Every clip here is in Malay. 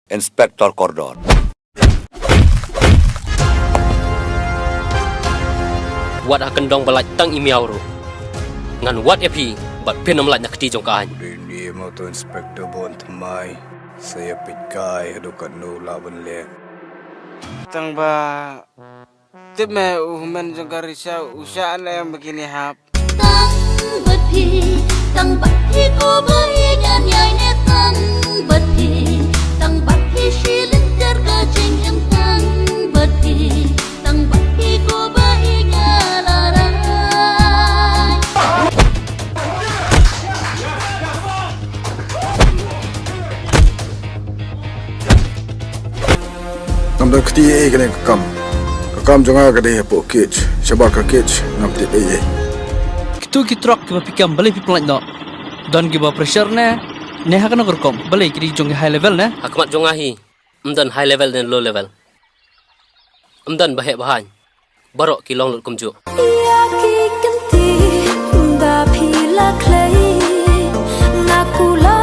Inspektor Kordon. Wat akan dong belaj tang imiau ru. Ngan wat epi bat penam laj nak ti jong ka. Ini mau tu inspektor bon temai. Saya pikai adukan nu lawan le. Tang ba tip me umen jong karisa usaha yang begini hap. Tang bat hi ko bai nyan yai ne tang bat hi shilin ter ka jeng em tang bat hi ko bai ngalarai. Namda keti kene kakam jonga kade po kich shabaka kich namti ye. Kitu kitrak kiba pikam balik piplan no. Don kiba pressure ne hakan korkom balik kiri jong high level ne. Hakmat jong ahi. Amdan high level dan low level. Amdan bahek bahan. Barok ki long lut kumju. Ia ki kenti ba phila clay nakula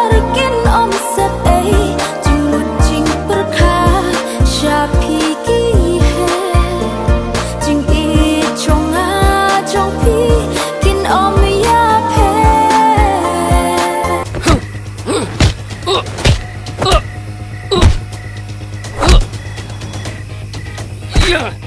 rikin om sep ai jimut jing perkha shapi ki hai jing i chonga chong pi kin om ya phe. Yeah.